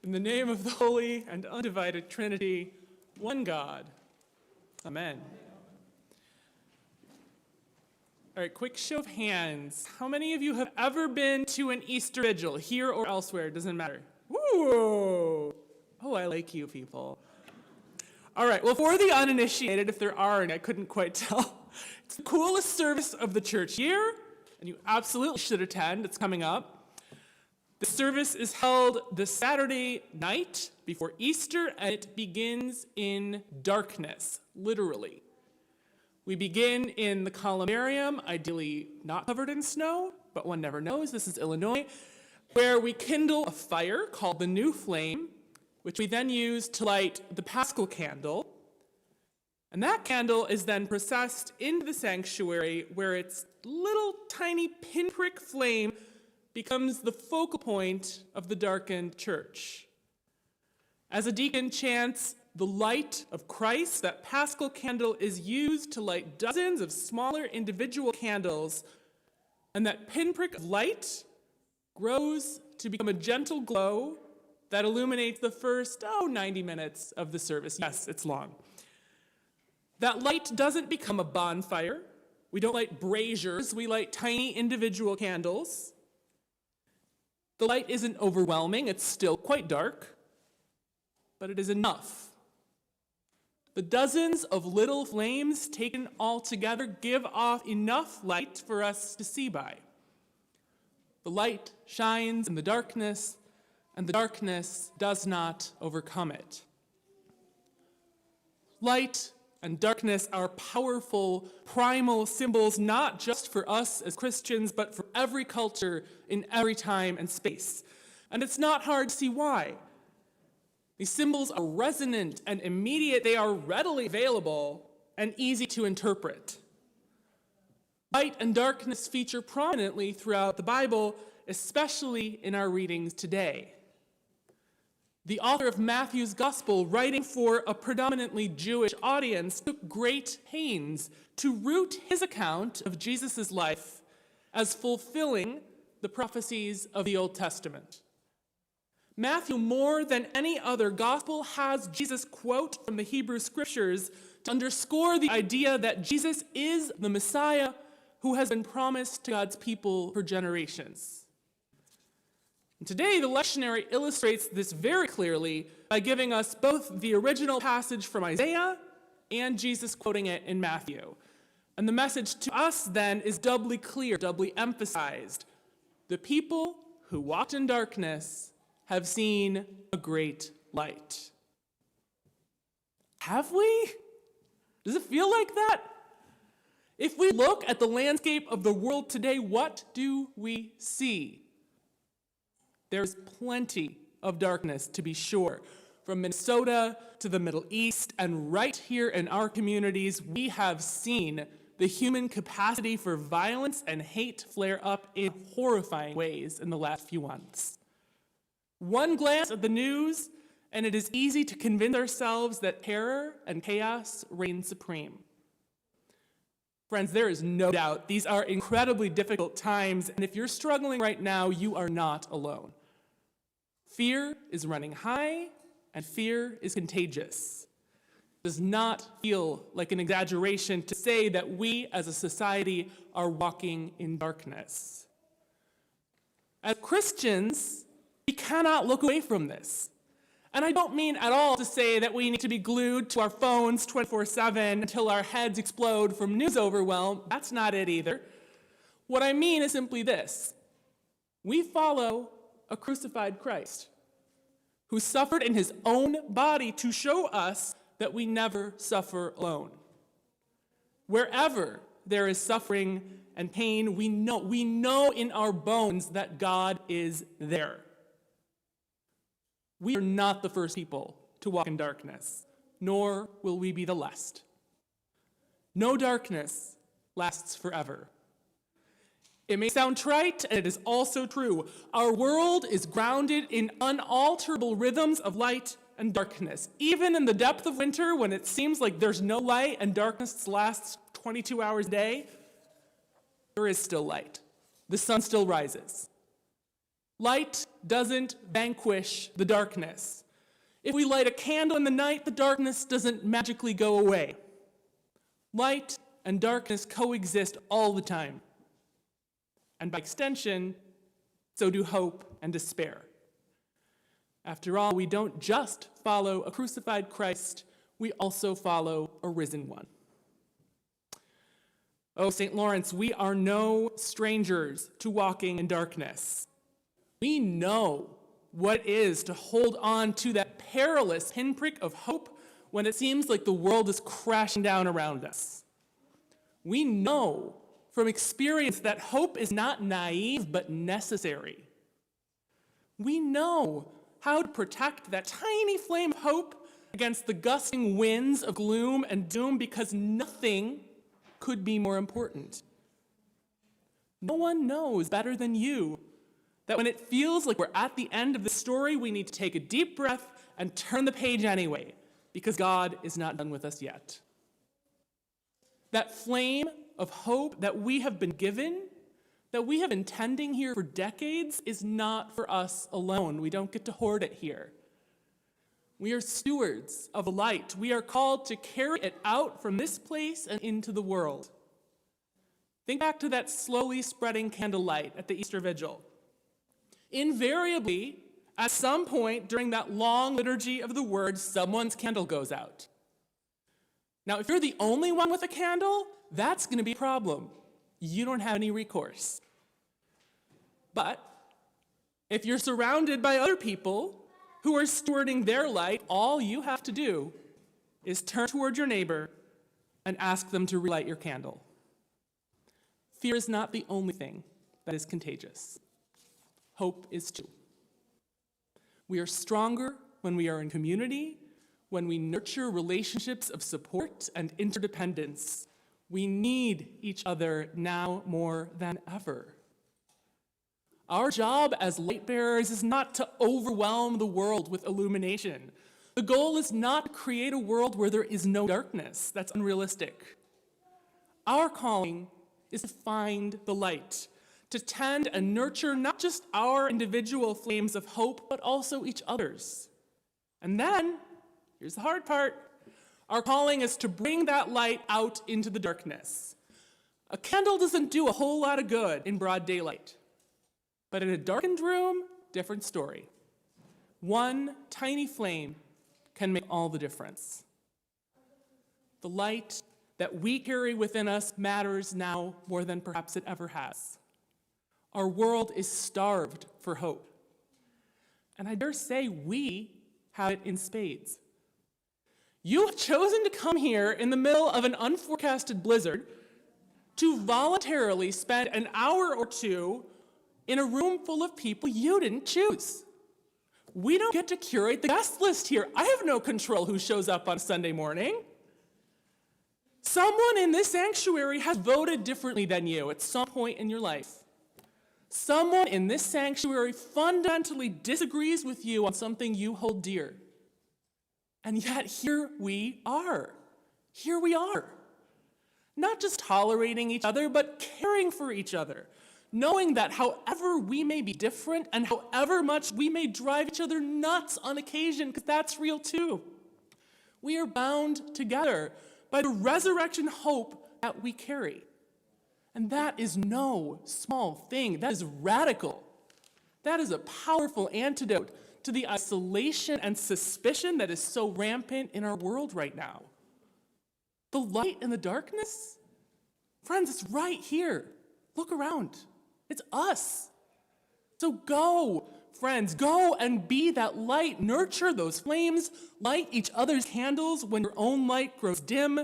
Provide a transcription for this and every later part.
In the name of the Holy and Undivided Trinity, one God. Amen. All right, quick show of hands. How many of you have ever been to an Easter vigil, here or elsewhere? It doesn't matter. Woo! Oh, I like you people. All right, well, for the uninitiated, if there are any, I couldn't quite tell, it's the coolest service of the church year, and you absolutely should attend. It's coming up. The service is held the Saturday night before Easter, and it begins in darkness, literally. We begin in the columbarium, ideally not covered in snow, but one never knows. This is Illinois, where we kindle a fire called the New Flame, which we then use to light the Paschal candle. And that candle is then processed into the sanctuary, where its little tiny pinprick flame becomes the focal point of the darkened church. As a deacon chants, "The light of Christ," that Paschal candle is used to light dozens of smaller individual candles, and that pinprick of light grows to become a gentle glow that illuminates the first, 90 minutes of the service. Yes, it's long. That light doesn't become a bonfire. We don't light braziers, we light tiny individual candles. The light isn't overwhelming, it's still quite dark, but it is enough. The dozens of little flames taken all together give off enough light for us to see by. The light shines in the darkness, and the darkness does not overcome it. Light and darkness are powerful, primal symbols, not just for us as Christians, but for every culture in every time and space. And it's not hard to see why. These symbols are resonant and immediate. They are readily available and easy to interpret. Light and darkness feature prominently throughout the Bible, especially in our readings today. The author of Matthew's Gospel, writing for a predominantly Jewish audience, took great pains to root his account of Jesus' life as fulfilling the prophecies of the Old Testament. Matthew, more than any other gospel, has Jesus quote from the Hebrew Scriptures to underscore the idea that Jesus is the Messiah who has been promised to God's people for generations. And today, the lectionary illustrates this very clearly by giving us both the original passage from Isaiah and Jesus quoting it in Matthew. And the message to us then is doubly clear, doubly emphasized. The people who walked in darkness have seen a great light. Have we? Does it feel like that? If we look at the landscape of the world today, what do we see? There's plenty of darkness, to be sure. From Minnesota to the Middle East, and right here in our communities, we have seen the human capacity for violence and hate flare up in horrifying ways in the last few months. One glance at the news, and it is easy to convince ourselves that terror and chaos reign supreme. Friends, there is no doubt these are incredibly difficult times, and if you're struggling right now, you are not alone. Fear is running high, and fear is contagious. It does not feel like an exaggeration to say that we as a society are walking in darkness. As Christians, we cannot look away from this. And I don't mean at all to say that we need to be glued to our phones 24/7 until our heads explode from news overwhelm. That's not it either. What I mean is simply this. We follow a crucified Christ who suffered in his own body to show us that we never suffer alone. Wherever there is suffering and pain, we know in our bones that God is there. We are not the first people to walk in darkness, nor will we be the last. No darkness lasts forever. It may sound trite, and it is also true. Our world is grounded in unalterable rhythms of light and darkness. Even in the depth of winter, when it seems like there's no light and darkness lasts 22 hours a day, there is still light. The sun still rises. Light doesn't vanquish the darkness. If we light a candle in the night, the darkness doesn't magically go away. Light and darkness coexist all the time. And by extension, so do hope and despair. After all, we don't just follow a crucified Christ, we also follow a risen one. Oh, St. Lawrence, we are no strangers to walking in darkness. We know what it is to hold on to that perilous pinprick of hope when it seems like the world is crashing down around us. We know from experience that hope is not naive but necessary. We know how to protect that tiny flame of hope against the gusting winds of gloom and doom because nothing could be more important. No one knows better than you that when it feels like we're at the end of the story, we need to take a deep breath and turn the page anyway, because God is not done with us yet. That flame of hope that we have been given, that we have been tending here for decades, is not for us alone. We don't get to hoard it here. We are stewards of a light. We are called to carry it out from this place and into the world. Think back to that slowly spreading candlelight at the Easter Vigil. Invariably, at some point during that long liturgy of the word, someone's candle goes out. Now, if you're the only one with a candle, that's going to be a problem. You don't have any recourse. But if you're surrounded by other people who are stewarding their light, all you have to do is turn toward your neighbor and ask them to relight your candle. Fear is not the only thing that is contagious. Hope is too. We are stronger when we are in community, when we nurture relationships of support and interdependence. We need each other now more than ever. Our job as light bearers is not to overwhelm the world with illumination. The goal is not to create a world where there is no darkness. That's unrealistic. Our calling is to find the light, to tend and nurture not just our individual flames of hope, but also each other's. And then, here's the hard part, our calling is to bring that light out into the darkness. A candle doesn't do a whole lot of good in broad daylight. But in a darkened room, different story. One tiny flame can make all the difference. The light that we carry within us matters now more than perhaps it ever has. Our world is starved for hope. And I dare say we have it in spades. You have chosen to come here in the middle of an unforecasted blizzard to voluntarily spend an hour or two in a room full of people you didn't choose. We don't get to curate the guest list here. I have no control who shows up on Sunday morning. Someone in this sanctuary has voted differently than you at some point in your life. Someone in this sanctuary fundamentally disagrees with you on something you hold dear. And yet here we are. Here we are. Not just tolerating each other, but caring for each other. Knowing that however we may be different and however much we may drive each other nuts on occasion, because that's real too, we are bound together by the resurrection hope that we carry. And that is no small thing. That is radical. That is a powerful antidote to the isolation and suspicion that is so rampant in our world right now. The light in the darkness? Friends, it's right here. Look around. It's us. So go, friends, go and be that light. Nurture those flames. Light each other's candles when your own light grows dim.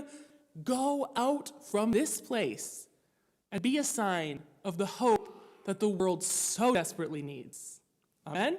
Go out from this place and be a sign of the hope that the world so desperately needs. Amen?